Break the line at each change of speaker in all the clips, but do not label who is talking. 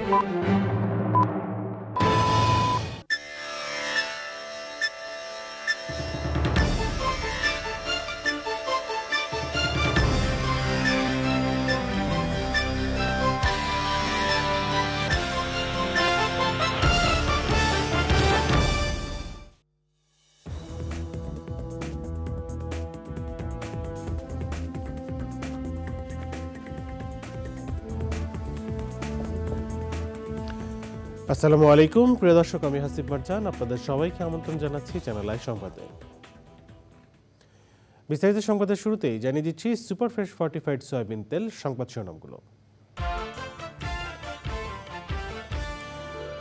আসসালামু আলাইকুম প্রিয় দর্শক, আমি হাসিব মারজান আপনাদের সবাইকে আমন্ত্রণ জানাচ্ছি চ্যানেল আই সংবাদে। বিস্তারিত সংবাদের শুরুতেই জানিয়ে দিচ্ছি সুপার ফ্রেশ ফর্টিফাইড সয়াবিন তেল সংবাদ শিরোনামগুলো।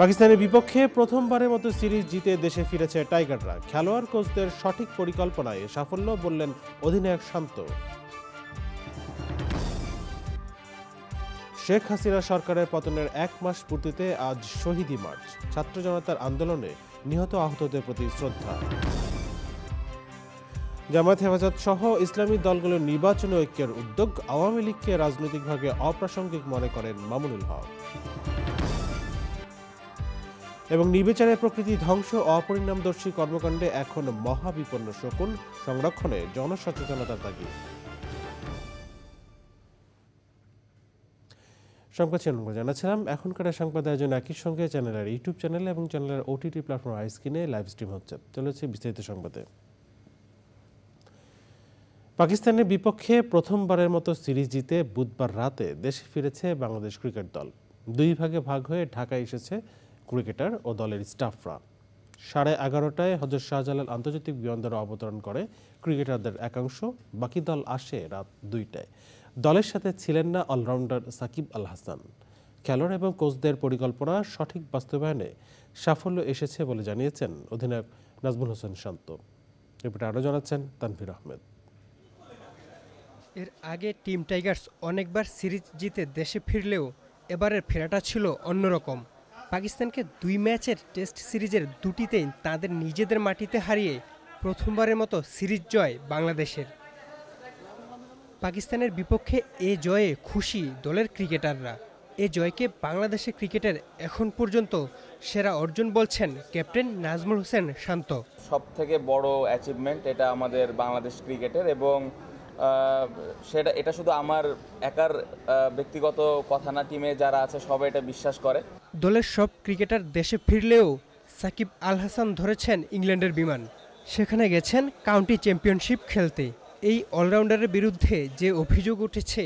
পাকিস্তানের বিপক্ষে প্রথমবারের মতো সিরিজ জিতে দেশে ফিরেছে টাইগাররা। খেলোয়াড় কোচদের সঠিক পরিকল্পনায় সাফল্য বললেন অধিনায়ক শান্ত। শেখ হাসিনা সরকারের পতনের 1 মাস পূর্তিতে আজ শহীদি মার্চ। ছাত্র জনতার আন্দোলনে নিহত আহতদের প্রতি শ্রদ্ধা। জামায়াত হেফাজত সহ ইসলামী দলগুলোর নির্বাচনী ঐক্যের উদ্যোগ। আওয়ামী লীগকে রাজনৈতিকভাবে অপ্রাসঙ্গিক মনে করেন মামুনুল হক। এবং নির্বিচারে প্রকৃতি ধ্বংস অপরিণামদর্শী কর্মকাণ্ডে এখন মহাবিপন্ন শকুন, সংরক্ষণে জনসচেতনতার তাগিদ। সংবাদ শিরোনাম জানাচ্ছিলাম। এখনকার সংবাদ আয়োজন একই সঙ্গে চ্যানেলের ইউটিউব চ্যানেল এবং চ্যানেলের ওটিটি প্ল্যাটফর্ম আইস্ক্রিনে লাইভ স্ট্রিম হচ্ছে। চলেছে বিস্তারিত সংবাদে। পাকিস্তানের বিপক্ষে প্রথমবারের মতো সিরিজ জিতে বুধবার রাতে দেশে ফিরেছে বাংলাদেশ ক্রিকেট দল। 2 ভাগে ভাগ হয়ে ঢাকায় এসেছে ক্রিকেটার ও দলের স্টাফরা। 11:30টায় হযরত শাহজালাল আন্তর্জাতিক বিমানবন্দরে অবতরণ করে ক্রিকেটারদের একাংশ। বাকি দল আসে রাত 2টায়। দলের সাথে ছিলেন না অলরাউন্ডার সাকিব আল হাসান। খেলোয়াড় এবং কোচদের পরিকল্পনা সঠিক বাস্তবায়নে সাফল্য এসেছে বলে জানিয়েছেন অধিনায়ক নাজমুল হোসেন শান্ত। রিপোর্টে আরও জানাচ্ছেন তানভীর আহমেদ।
এর আগে টিম টাইগার্স অনেকবার সিরিজ জিতে দেশে ফিরলেও এবারের ফেরাটা ছিল অন্যরকম। পাকিস্তানকে 2 ম্যাচের টেস্ট সিরিজের 2টিতেই তাদের নিজেদের মাটিতে হারিয়ে প্রথমবারের মতো সিরিজ জয় বাংলাদেশের। পাকিস্তানের বিপক্ষে এ জয়ে খুশি দলের ক্রিকেটাররা। এ জয়কে বাংলাদেশের ক্রিকেটের এখন পর্যন্ত সেরা অর্জন বলছেন ক্যাপ্টেন নাজমুল হোসেন শান্ত।
সবথেকে বড় অ্যাচিভমেন্ট এটা আমাদের বাংলাদেশ ক্রিকেটের, এবং এটা শুধু আমার একার ব্যক্তিগত কথা না, টিমে যারা আছে সবাই এটা বিশ্বাস করে।
দলের সব ক্রিকেটার দেশে ফিরলেও সাকিব আল হাসান ধরেছেন ইংল্যান্ডের বিমান। সেখানে গেছেন কাউন্টি চ্যাম্পিয়নশিপ খেলতে। এই অলরাউন্ডারের বিরুদ্ধে যে অভিযোগ উঠেছে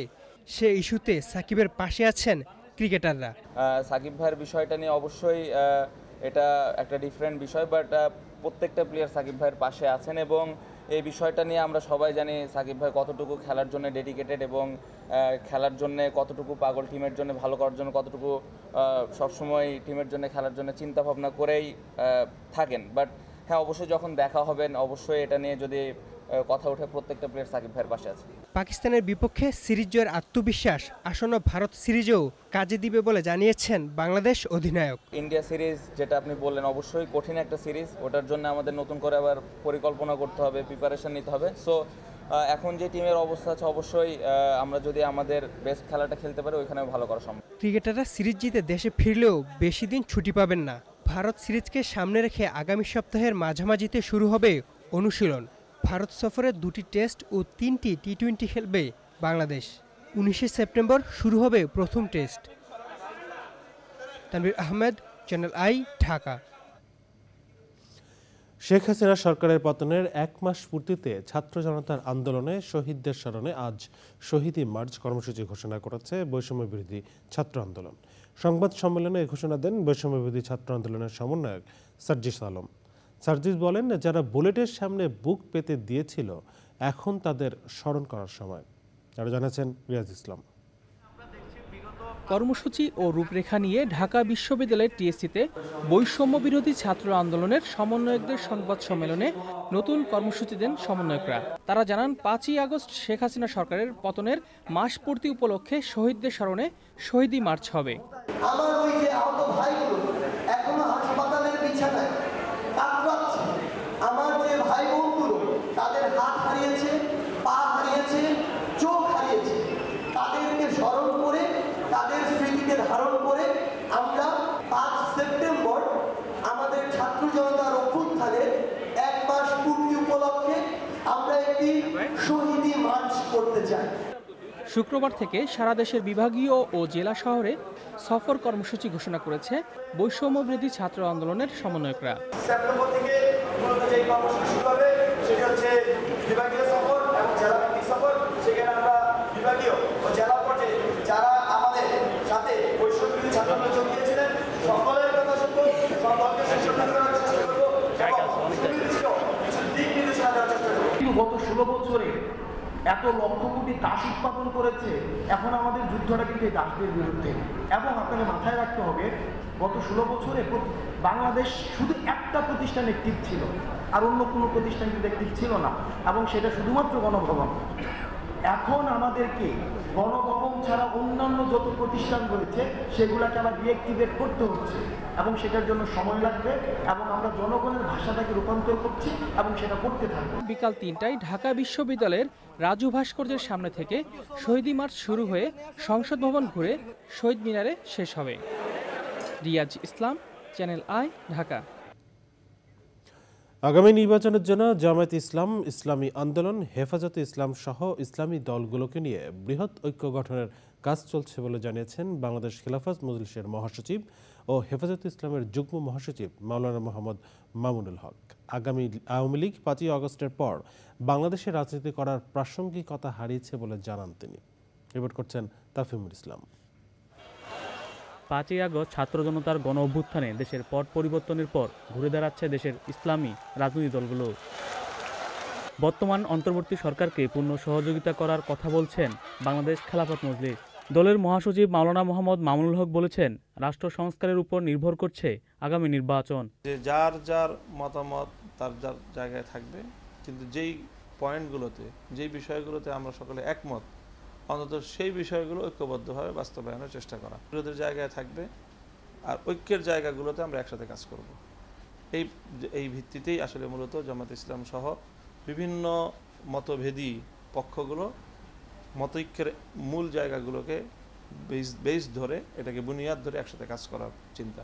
সে ইস্যুতে সাকিবের পাশে আছেন ক্রিকেটাররা।
সাকিব ভাইয়ের বিষয়টা নিয়ে অবশ্যই এটা একটা ডিফারেন্ট বিষয়, বাট প্রত্যেকটা প্লেয়ার সাকিব ভাইয়ের পাশে আছেন, এবং এই বিষয়টা নিয়ে আমরা সবাই জানি সাকিব ভাই কতটুকু খেলার জন্য ডেডিকেটেড এবং খেলার জন্য কতটুকু পাগল, টিমের জন্য ভালো করার জন্য কতটুকু সবসময় টিমের জন্য খেলার জন্য চিন্তা ভাবনা করেই থাকেন। বাট হ্যাঁ, অবশ্যই যখন দেখা হবেন অবশ্যই এটা নিয়ে যদি কথা ওঠে, প্রত্যেকটা প্লেয়ার সাকিব ভাইয়ের পাশে আছে।
পাকিস্তানের বিপক্ষে সিরিজ জয়ের আত্মবিশ্বাস আসন্ন ভারত সিরিজেও কাজে দিবে বলে জানিয়েছেন বাংলাদেশ অধিনায়ক।
ইন্ডিয়া সিরিজ যেটা আপনি বললেন অবশ্যই কঠিন একটা সিরিজ, ওটার জন্য আমাদের নতুন করে আবার পরিকল্পনা করতে হবে, প্রিপারেশন নিতে হবে। সো এখন যে টিমের অবস্থা আছে অবশ্যই আমরা যদি আমাদের বেস্ট খেলাটা খেলতে পারি ওইখানে ভালো করা সম্ভব।
ক্রিকেটাররা সিরিজ জিতে দেশে ফিরলেও বেশি দিন ছুটি পাবেন না। ভারত সিরিজকে সামনে রেখে আগামী সপ্তাহের মাঝামাঝিতে শুরু হবে অনুশীলন। ভারত সফরে 2টি টেস্ট ও 3টি টি-20 খেলবে বাংলাদেশ। 19 সেপ্টেম্বর শুরু হবে প্রথম test. Tanvir Ahmed, channel I, Dhaka.
Sheikh Hasina সরকারের পতনের 1 মাস পূর্তিতে ছাত্র জনতার আন্দোলনে শহীদদের স্মরণে আজ শহীদি মার্চ কর্মসূচি ঘোষণা করেছে বৈষম্য বিরোধী ছাত্র আন্দোলন। সংবাদ সম্মেলনে এই ঘোষণা দেন বৈষম্য বিরোধী ছাত্র আন্দোলনের সমন্বয়ক সার্জিস আলম। সার্জিস বলেন, যারা বুলেটের সামনে বুক পেতে দিয়েছিল এখন তাদের স্মরণ করার সময়। আরও জানাচ্ছেন রিয়াজ ইসলাম।
কর্মসূচি ও রূপরেখা নিয়ে ঢাকা বিশ্ববিদ্যালয়ের টিএসসিতে বৈষম্য বিরোধী ছাত্র আন্দোলনের সমন্বয়কদের সংবাদ সম্মেলনে নতুন কর্মসূচি দেন সমন্বয়করা। তারা জানান, 5ই আগস্ট শেখ হাসিনা সরকারের পতনের মাস পূর্তি উপলক্ষে শহীদদের স্মরণে শহীদি মার্চ হবে।
আমার ওই যে আহত ভাইগুলো এখনো হাসপাতালের বিছানায় কাতরাচ্ছে। আমার যে ভাই বোনগুলো তাদের হাত হারিয়েছে, পা হারিয়েছে, চোখ হারিয়েছে, তাদেরকে স্মরণ করে তাদের স্মৃতিকে ধারণ করে আমরা
শুক্রবার থেকে সারা দেশের বিভাগীয় ও জেলা শহরে সফর কর্মসূচি ঘোষণা করেছে বৈষম্য বিরোধী ছাত্র আন্দোলনের সমন্বয়করা।
সেপ্টেম্বর থেকে মূলত যে কর্মসূচি শুরু হবে সেটি হচ্ছে বিভাগীয় সফর এবং জেলা ভিত্তিক সফর। সেখানে আমরা বিভাগীয় ও জেলা পর্যায়ে যারা আমাদের সাথে বৈষম্য বিরোধী ছাত্র আন্দোলনে যোগ দিয়েছিলেন সকলের কথা শুনবো, সকলকে সুসংহত করার চেষ্টা করবো এবং সুনির্দিষ্ট কিছু দিক নির্দেশনা দেওয়ার চেষ্টা করবো।
কিন্তু গত 16 বছরে এত লক্ষ কোটি দাস উৎপাদন করেছে, এখন আমাদের যুদ্ধটা কিন্তু এই দাসদের বিরুদ্ধে। এবং আপনাকে মাথায় রাখতে হবে, গত 16 বছরে বাংলাদেশ শুধু একটা প্রতিষ্ঠান অ্যাক্টিভ ছিল, আর অন্য কোনো প্রতিষ্ঠান কিন্তু অ্যাক্টিভ ছিল না, এবং সেটা শুধুমাত্র গণভবন। এখন আমাদেরকে গণভবন ছাড়া অন্যান্য যত প্রতিষ্ঠান রয়েছে সেগুলোকে আবার রিঅ্যাক্টিভেট করতে হচ্ছে, এবং সেটার জন্য সময় লাগবে, এবং আমরা জনগণের ভাষাটাকে রূপান্তর করছি এবং সেটা করতে থাকবো।
বিকাল 3টায় ঢাকা বিশ্ববিদ্যালয়ের রাজু ভাস্কর্যের সামনে থেকে শহীদী মার্চ শুরু হয়ে সংসদ ভবন ঘুরে শহীদ মিনারে শেষ হবে। রিয়াজ ইসলাম, চ্যানেল আই, ঢাকা।
আগামী নির্বাচনের জন্য জামায়াতে ইসলাম, ইসলামী আন্দোলন, হেফাজতে ইসলাম সহ ইসলামী দলগুলোকে নিয়ে বৃহৎ ঐক্য গঠনের কাজ চলছে বলে জানিয়েছেন বাংলাদেশ খেলাফত মজলিসের মহাসচিব ও হেফাজতে ইসলামের যুগ্ম মহাসচিব মাওলানা মোহাম্মদ মামুনুল হক। আগামী আওয়ামী লীগ 5ই আগস্টের পর বাংলাদেশে রাজনীতি করার প্রাসঙ্গিকতা হারিয়েছে বলে জানান তিনি। রিপোর্ট করছেন তাফিমুল ইসলাম।
5ই আগস্ট ছাত্র জনতার গণ অভ্যুত্থানে দেশের পট পরিবর্তনের পর ঘুরে দাঁড়াচ্ছে দেশের ইসলামী রাজনৈতিক দলগুলো। বর্তমান অন্তর্বর্তী সরকারকে পূর্ণ সহযোগিতা করার কথা বলছেন বাংলাদেশ খেলাফত মজলিস। দলের মহাসচিব মাওলানা মোহাম্মদ মামুনুল হক বলেছেন, রাষ্ট্র সংস্কারের উপর নির্ভর করছে আগামী নির্বাচন।
যে যার যার মতামত তার যার জায়গায় থাকবে, কিন্তু যেই পয়েন্টগুলোতে, যেই বিষয়গুলোতে আমরা সকলে একমত, অন্তত সেই বিষয়গুলো ঐক্যবদ্ধভাবে বাস্তবায়নের চেষ্টা করা। বিরোধের জায়গায় থাকবে, আর ঐক্যের জায়গাগুলোতে আমরা একসাথে কাজ করব। এই ভিত্তিতেই আসলে মূলত জামায়াত ইসলাম সহ বিভিন্ন মতভেদী পক্ষগুলো মতৈক্যের মূল জায়গাগুলোকে বেস ধরে, এটাকে বুনিয়াদ ধরে একসাথে কাজ করার চিন্তা।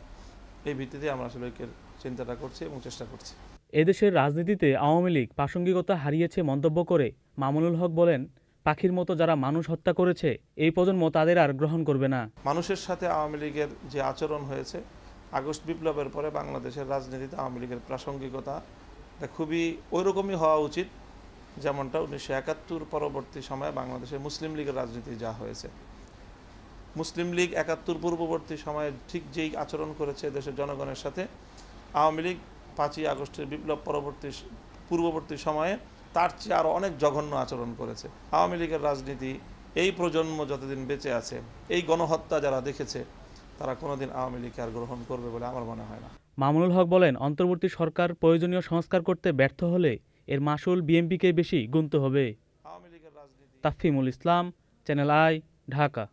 এই ভিত্তিতে আমরা আসলে ঐক্যের চিন্তাটা করছি এবং চেষ্টা করছি।
এদেশের রাজনীতিতে আওয়ামী লীগ প্রাসঙ্গিকতা হারিয়েছে মন্তব্য করে মামুনুল হক বলেন, পাখির মতো যারা মানুষ হত্যা করেছে এই প্রজন্ম তাদের আর গ্রহণ করবে না।
মানুষের সাথে আওয়ামী লীগের যে আচরণ হয়েছে, আগস্ট বিপ্লবের পরে বাংলাদেশের রাজনীতিতে আওয়ামী লীগের প্রাসঙ্গিকতা খুবই ওইরকমই হওয়া উচিত, যেমনটা 1971 পরবর্তী সময়ে বাংলাদেশে মুসলিম লীগের রাজনীতি যা হয়েছে। মুসলিম লীগ 71 পূর্ববর্তী সময়ে ঠিক যেই আচরণ করেছে দেশের জনগণের সাথে, আওয়ামী লীগ 5ই আগস্টের বিপ্লব পূর্ববর্তী সময়ে তার চেয়ে আরও অনেক জঘন্য আচরণ করেছে। আওয়ামী লীগের রাজনীতি এই প্রজন্ম যতদিন বেঁচে আছে, এই গণহত্যা যারা দেখেছে, তারা কোনোদিন আওয়ামী লীগকে আর গ্রহণ করবে বলে আমার মনে হয় না।
মামুনুল হক বলেন, অন্তর্বর্তী সরকার প্রয়োজনীয় সংস্কার করতে ব্যর্থ হলে এর মাসুল বিএনপিকে বেশি গুনতে হবে। তাফিমুল ইসলাম, চ্যানেল আই, ঢাকা।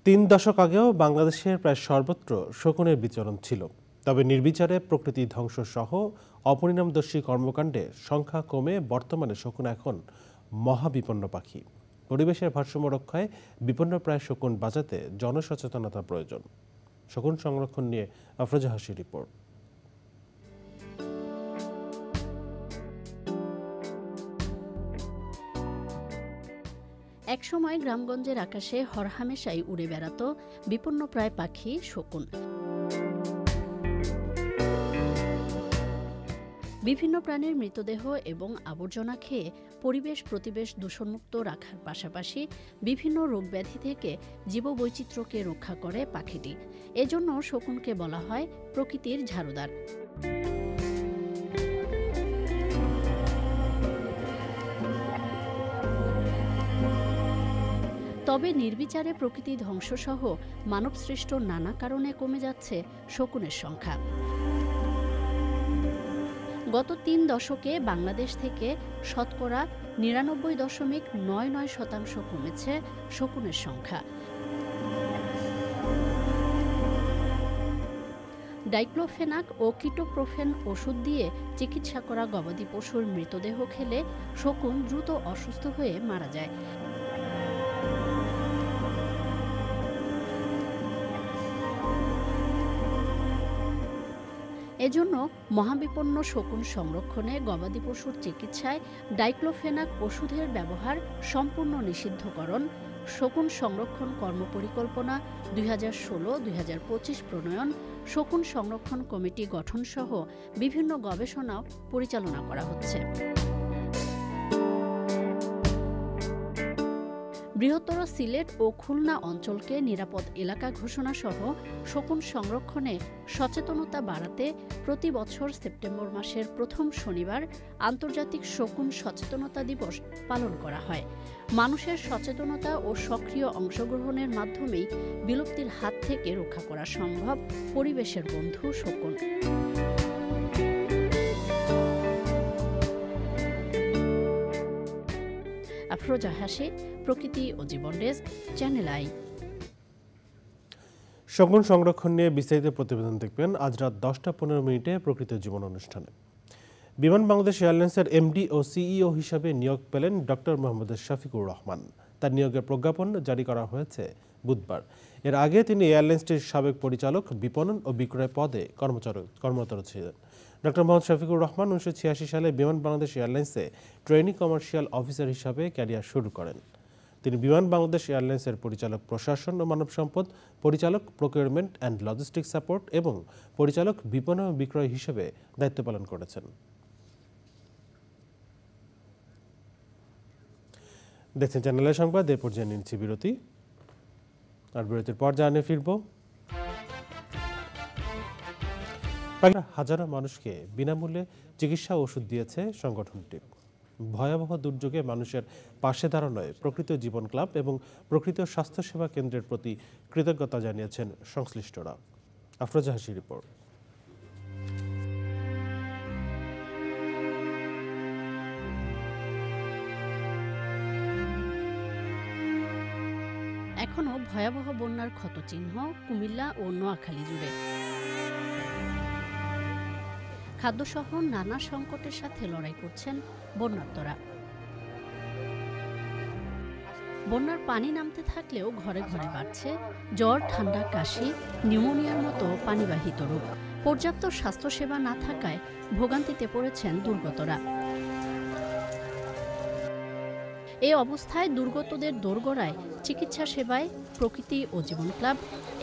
3 দশক আগেও বাংলাদেশের প্রায় সর্বত্র শকুনের বিচরণ ছিল, তবে নির্বিচারে প্রকৃতি ধ্বংস সহ অপরিণামদর্শী কর্মকাণ্ডে সংখ্যা কমে বর্তমানে শকুন এখন মহাবিপন্ন পাখি। পরিবেশের ভারসাম্য রক্ষায় বিপন্নপ্রায় শকুন বাঁচাতে জনসচেতনতা প্রয়োজন। শকুন সংরক্ষণ নিয়ে আফরোজা হাসির রিপোর্ট।
একসময় গ্রামগঞ্জের আকাশে হরহামেশাই উড়ে বেড়াতো বিপন্নপ্রায় পাখি শকুন। বিভিন্ন প্রাণীর মৃতদেহ এবং আবর্জনা খেয়ে পরিবেশ প্রতিবেশ দূষণমুক্ত রাখার পাশাপাশি বিভিন্ন রোগব্যাধি থেকে জীববৈচিত্র্যকে রক্ষা করে পাখিটি। এজন্য শকুনকে বলা হয় প্রকৃতির ঝাড়ুদার। তবে নির্বিচারে প্রকৃতি ধ্বংসসহ মানবসৃষ্ট নানা কারণে কমে যাচ্ছে শকুনের সংখ্যা। গত 3 দশকে বাংলাদেশ থেকে শতকরা 99.99% কমেছে শকুনের সংখ্যা। ডাইক্লোফেনাক ও কিটোপ্রোফেন ওষুধ দিয়ে চিকিৎসা করা গবাদি পশুর মৃতদেহ খেলে শকুন দ্রুত অসুস্থ হয়ে মারা যায়। এজন্য মহাবিপন্ন শকুন সংরক্ষণে গবাদি পশুর চিকিৎসায় ডাইক্লোফেনাক ওষুধের ব্যবহার সম্পূর্ণ নিষিদ্ধকরণ, শকুন সংরক্ষণ কর্মপরিকল্পনা 2016-2025 প্রণয়ন, শকুন সংরক্ষণ কমিটি গঠন সহ বিভিন্ন গবেষণাও পরিচালনা করা হচ্ছে। বৃহত্তর সিলেট ও খুলনা অঞ্চলকে নিরাপদ এলাকা ঘোষণা সহ শকুন সংরক্ষণে সচেতনতা বাড়াতে প্রতি বছর সেপ্টেম্বর মাসের প্রথম শনিবার আন্তর্জাতিক শকুন সচেতনতা দিবস পালন করা হয়। মানুষের সচেতনতা ও সক্রিয় অংশগ্রহণের মাধ্যমেই বিলুপ্তির হাত থেকে রক্ষা করা সম্ভব পরিবেশের বন্ধু শকুন। আফরোজা হাসি, প্রকৃতি ও জীবন ডেস্ক, চ্যানেল আই।
শকুন সংরক্ষণ নিয়ে বিস্তারিত প্রতিবেদন দেখবেন আজ রাত 10টা 15 প্রকৃতি জীবন অনুষ্ঠানে। বিমান বাংলাদেশ এয়ারলাইন্সের এমডি ও সিইও হিসাবে নিয়োগ পেলেন ডক্টর মোহাম্মদ শফিকুর রহমান। তার নিয়োগের প্রজ্ঞাপন জারি করা হয়েছে বুধবার। এর আগে তিনি এয়ারলাইন্সটির সাবেক পরিচালক, বিপণন ও বিক্রয় পদে কর্মরত ছিলেন। ডক্টর মোহাম্মদ শফিকুর রহমান 1986 সালে বিমান বাংলাদেশ এয়ারলাইন্সে ট্রেনি কমার্শিয়াল অফিসার হিসাবে ক্যারিয়ার শুরু করেন। তিনি বিমান বাংলাদেশ এয়ারলাইন্সের পরিচালক প্রশাসন ও মানব সম্পদ, পরিচালক প্রকিউরমেন্ট অ্যান্ড লজিস্টিক্স সাপোর্ট এবং পরিচালক বিপণন ও বিক্রয় হিসেবে দায়িত্ব পালন করেছেন। দেখছেন চ্যানেলের সংবাদ। এ পর্যায়ে নিচ্ছি বিরতি, আর বিরতির পর জানিয়ে ফিরব। হাজারো মানুষকে বিনামূল্যে চিকিৎসা ওষুধ দিয়েছে সংগঠনটি। ভয়াবহ দুর্যোগে মানুষের পাশে দাঁড়ানোয় প্রকৃত জীবন ক্লাব এবং প্রকৃত স্বাস্থ্যসেবা কেন্দ্রের প্রতি কৃতজ্ঞতা জানিয়েছেন সংশ্লিষ্টরা। আফরোজা হাসির রিপোর্ট।
এখনো ভয়াবহ বন্যার ক্ষতচিহ্ন কুমিল্লা ও নোয়াখালী জুড়ে। খাদ্যসহ নানা সংকটের সাথে লড়াই করছেন বন্যার্তরা। বন্যার পানি নামতে থাকলেও ঘরে ঘরে বাড়ছে জ্বর, ঠান্ডা, কাশি, নিউমোনিয়ার মতো পানিবাহিত রোগ। পর্যাপ্ত স্বাস্থ্যসেবা না থাকায় ভোগান্তিতে পড়েছেন দুর্গতরা। এই অবস্থায় দুর্গতদের দোরগোড়ায় চিকিৎসা সেবায় প্রকৃতি ও জীবন ক্লাব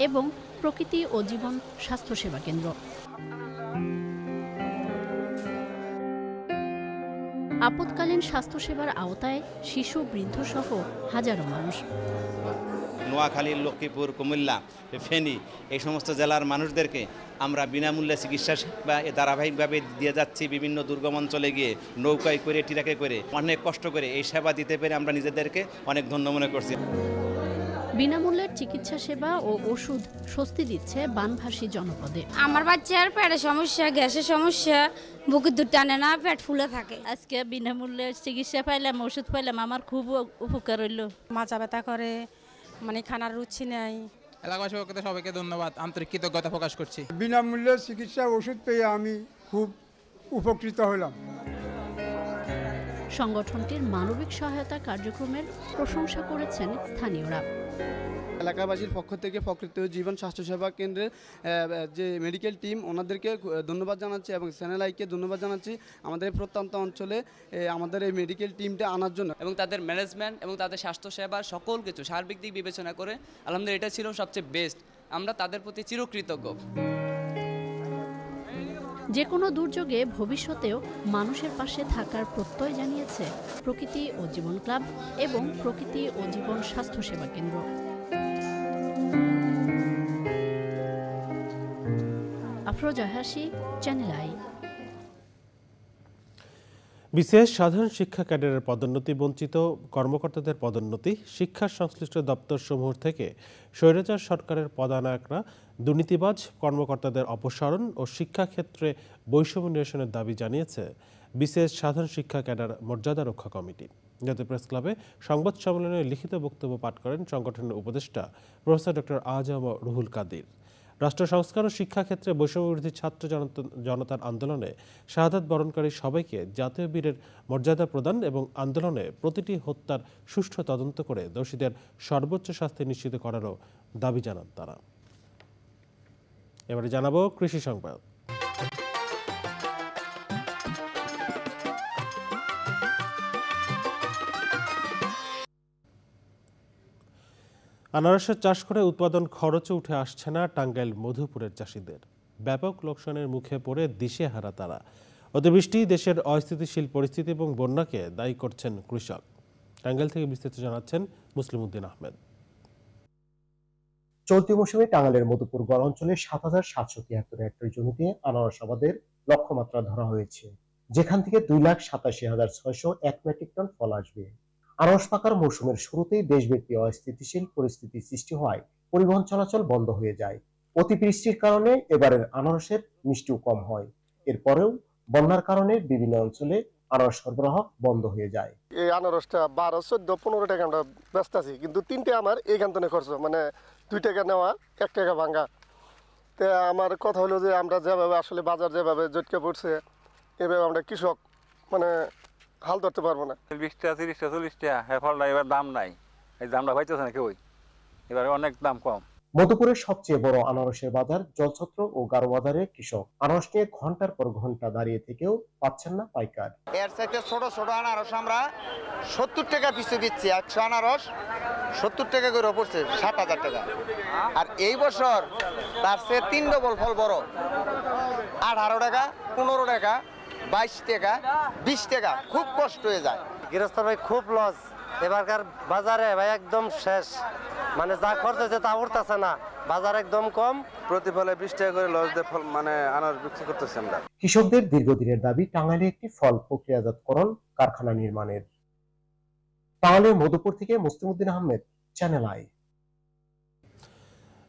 এবং প্রকৃতি ও জীবন স্বাস্থ্যসেবা কেন্দ্র। আপৎকালীন স্বাস্থ্যসেবার আওতায় শিশু, বৃদ্ধ সহ হাজারো মানুষ।
নোয়াখালী, লক্ষ্মীপুর, কুমিল্লা, ফেনী এই সমস্ত জেলার মানুষদেরকে আমরা বিনামূল্যে চিকিৎসা সেবা ধারাবাহিকভাবে দিয়ে যাচ্ছি। বিভিন্ন দুর্গম অঞ্চলে গিয়ে নৌকায় করে, ট্রাকে করে, অনেক কষ্ট করে এই সেবা দিতে পেরে আমরা নিজেদেরকে অনেক ধন্য মনে করছি।
বিনামূল্যের চিকিৎসা সেবা ও ওষুধ স্বস্তি দিচ্ছে বানভাসী জনপদে।
আমার বাচ্চার পেটের সমস্যা, গ্যাসের সমস্যা, বুকের দুধ টানে না, পেট ফুলে থাকে।
আজকে বিনামূল্যে চিকিৎসা পাইলাম, ওষুধ পাইলাম, আমার খুব উপকার হইল।
মাথা ব্যথা করে, মানে খানার রুচি নেই।
এলাকাবাসী সবাইকে ধন্যবাদ, আন্তরিক কৃতজ্ঞতা প্রকাশ করছি।
বিনামূল্যে চিকিৎসা ওষুধ পেয়ে আমি খুব উপকৃত হলাম।
সংগঠনটির মানবিক সহায়তা কার্যক্রমের প্রশংসা করেছেন স্থানীয়রা।
এলাকাবাসীর পক্ষ থেকে প্রকৃত জীবন স্বাস্থ্যসেবা কেন্দ্রের যে মেডিকেল টিম, ওনাদেরকে ধন্যবাদ জানাচ্ছি এবং চ্যানেল আইকে ধন্যবাদ জানাচ্ছি আমাদের প্রত্যন্ত অঞ্চলে আমাদের এই মেডিকেল টিমটা আনার জন্য,
এবং তাদের ম্যানেজমেন্ট এবং তাদের স্বাস্থ্যসেবার সকল কিছু সার্বিক দিক বিবেচনা করে আলহামদুলিল্লাহ এটা ছিল সবচেয়ে বেস্ট। আমরা তাদের প্রতি চিরকৃতজ্ঞ।
যে কোনো দুর্যোগে ভবিষ্যতেও মানুষের পাশে থাকার প্রত্যয় জানিয়েছে প্রকৃতি ও জীবন ক্লাব এবং প্রকৃতি ও জীবন স্বাস্থ্যসেবা কেন্দ্র। আফরোজা হাসি, চ্যানেল আই।
বিশেষ সাধারণ শিক্ষা ক্যাডারের পদোন্নতি বঞ্চিত কর্মকর্তাদের পদোন্নতি, শিক্ষা সংশ্লিষ্ট দপ্তরসমূহ থেকে স্বৈরাচার সরকারের পদায়নকরা দুর্নীতিবাজ কর্মকর্তাদের অপসারণ ও শিক্ষাক্ষেত্রে বৈষম্য নিরসনের দাবি জানিয়েছে বিশেষ সাধারণ শিক্ষা ক্যাডার মর্যাদা রক্ষা কমিটি। জাতীয় প্রেস ক্লাবে সংবাদ সম্মেলনে লিখিত বক্তব্য পাঠ করেন সংগঠনের উপদেষ্টা প্রফেসর ডক্টর আজম রুহুল কাদির। রাষ্ট্র সংস্কার ও শিক্ষাক্ষেত্রে বৈষম্যবিরোধী ছাত্র জনতার আন্দোলনে শাহাদাত বরণকারী সবাইকে জাতীয় বীরের মর্যাদা প্রদান এবং আন্দোলনে প্রতিটি হত্যার সুষ্ঠু তদন্ত করে দোষীদের সর্বোচ্চ শাস্তি নিশ্চিত করারও দাবি জানান তারা। এবারে জানাবো কৃষি সংবাদ। আনারসের চাষ করে উৎপাদন খরচে উঠে আসছে না টাঙ্গাইল মধুপুরের চাষিদের। ব্যাপক লোকসানের মুখে পড়ে দিশেহারা তারা। অতিবৃষ্টি, দেশের অস্থিতিশীল পরিস্থিতি এবং বন্যাকে দায়ী করছেন কৃষক। টাঙ্গাইল থেকে বিস্তারিত জানাচ্ছেন মুসলিম উদ্দিন আহমেদ।
চলতি মৌসুমে টাঙ্গাইলের মধুপুর গড় অঞ্চলে ৭,৭৭৩ হেক্টর জমিতে আনারস আবাদের লক্ষ্যমাত্রা ধরা হয়েছে, যেখান থেকে 2,87,601 মেট্রিক টন ফল আসবে। আনারস পাকার মৌসুমের শুরুতেই দেশব্যাপী অস্থিতিশীল পরিস্থিতি সৃষ্টি হওয়ায় পরিবহন চলাচল বন্ধ হয়ে যায়। অতিবৃষ্টির কারণে এবারের আনারসের মিষ্টিও কম হয়। এরপরেও বন্যার কারণে বিভিন্ন অঞ্চলে আনারস সরবরাহ বন্ধ হয়ে যায়।
এই আনারসটা 12, 14, 15 টাকা আমরা ব্যস্ত আছি, কিন্তু 3টে আমার এইখান থেকে খরচ, মানে 2 টাকা নেওয়া, 1 টাকা ভাঙা। তা আমার কথা হলো যে আমরা যেভাবে আসলে বাজার যেভাবে জটকে পড়ছে, এভাবে আমরা কৃষক মানে হাল ধরতে পারবো না।
20 টাকা, 30 টাকা, 40 টাকা, হ্যাঁ ফলটা এবার দাম নাই, এই দামটা পাইতেছে না কেউই, এবারে অনেক দাম কম।
মধুপুরের সবচেয়ে বড় আনারসের বাজার জলছত্র ও গারো বাজারে কৃষক আনারস নিয়ে ঘন্টার পর ঘন্টা দাঁড়িয়ে থেকেও পাচ্ছেন না পাইকার।
এর চাইতে ছোট ছোট আনারস আমরা 70 টাকা পিছু দিচ্ছি। 100 আনারস 70 টাকা করে পড়ছে, 60,000 টাকা। আর এই বছর তার চেয়ে 3 ডবল ফল বড়, 18 টাকা, 15 টাকা, 22 টাকা, 20 টাকা। খুব কষ্ট হয়ে যায়।
গৃহস্থ ভাই খুব লস, এবারকার বাজারে ভাই একদম শেষ, মানে যা খরচ হয়েছে তা উঠতেছে না, বাজার একদম কম।
প্রতি ফলে 20 টাকা করে লস দিয়ে ফল মানে আনারস বিক্রি করতেছি আমরা।
কৃষকদের দীর্ঘদিনের দাবি টাঙ্গাইলে একটি ফল প্রক্রিয়াজাতকরণ কারখানা নির্মাণের। টাঙ্গাইলের মধুপুর থেকে মুসলিম উদ্দিন আহমেদ, চ্যানেল আই।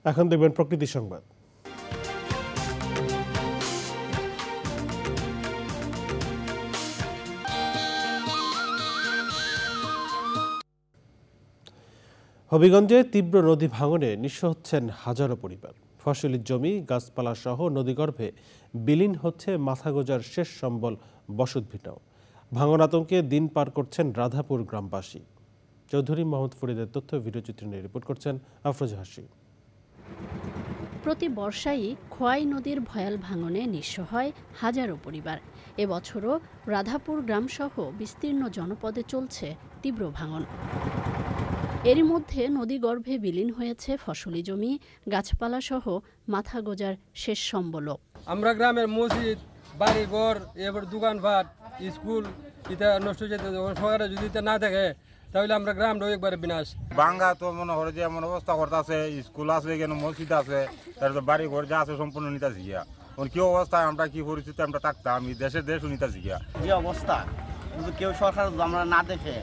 এখন দেখবেন প্রকৃতি সংবাদ। হবিগঞ্জে তীব্র নদী ভাঙনে নিঃস্ব হচ্ছেন হাজারো পরিবার। ফসলি জমি, গাছপালা সহ নদীগর্ভে বিলীন হচ্ছে মাথা গোজার শেষ সম্বল বসতভিটাও। ভাঙন আতঙ্কে দিন পার করছেন রাধাপুর গ্রামবাসী। চৌধুরী মোহাম্মদ ফরিদের তথ্য ভিডিওচিত্র নিয়ে রিপোর্ট করছেন আফরোজ হাসি।
প্রতি বর্ষায় খোয়াই নদীর ভয়াল ভাঙনে নিঃস্ব হয় হাজারো পরিবার। এবছরও রাধাপুর গ্রামসহ বিস্তীর্ণ জনপদে চলছে তীব্র ভাঙন। এরই মধ্যে নদীগর্ভে বিলীন হয়েছে ফসলি জমি, গাছপালা সহ মাথা গোজার শেষ সম্বল।
আমরা গ্রামের মসজিদ, বাড়িঘর, এবার দোকানপাট, স্কুল এটা নষ্ট হয়ে যেতে, সরকারে যদি না থাকে তাহলে আমরা গ্রামটাও একবারে বিনাশ।
বাঙ্গা তো মনে হয় যে এমন অবস্থা করতেছে, স্কুল আছে, এখানে মসজিদ আছে, তারপর বাড়ি ঘর যা আছে সম্পূর্ণ নিতেছি গিয়া। কি অবস্থায় আমরা কি পরিস্থিতি আমরা থাকতাম, দেশের দেশও নিতেছি গিয়া।
যে অবস্থা যদি কেউ সরকার আমরা না দেখে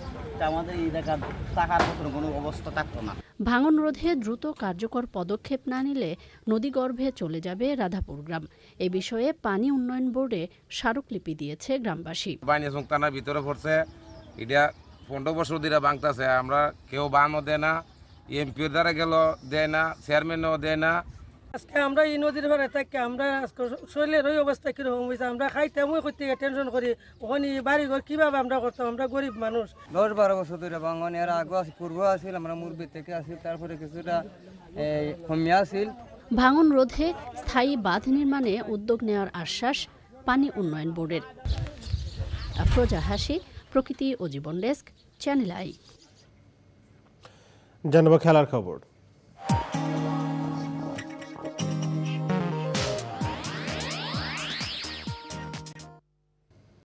আমাদের এই দেখার টাকার মতন কোনো অবস্থা থাকতো না।
ভাঙন রোধে দ্রুত কার্যকর পদক্ষেপ না নিলে নদীগর্ভে চলে যাবে রাধাপুর গ্রাম। এ বিষয়ে পানি উন্নয়ন বোর্ডে স্মারকলিপি দিয়েছে গ্রামবাসী।
বাইনিয়াসং থানার ভিতরে পড়ছে, এটা 15 বছর ধরে ভাঙতেছে, আমরা কেউ বানও দেয় না, এমপির দ্বারা গেল দেয় না, চেয়ারম্যানও দেয় না।
আজকে আমরা এই নদীর ভাড়া থাকি, আমরা শরীরের ওই অবস্থা কিরকম হয়েছে, আমরা খাইতে মই করতে টেনশন করি, ওখানে বাড়ি ঘর কিভাবে আমরা করতাম, আমরা গরিব মানুষ।
10-12 বছর ধরে ভাঙন, এর আগে পূর্ব আসিল, আমরা মুরবি থেকে আসি, তারপরে কিছুটা কমিয়া আসিল।
ভাঙন রোধে স্থায়ী বাঁধ নির্মাণে উদ্যোগ নেওয়ার আশ্বাস পানি উন্নয়ন বোর্ডের। আফরোজা হাসি, প্রকৃতি ও জীবন ডেস্ক, চ্যানেল আই।
জানাবো খেলার খবর।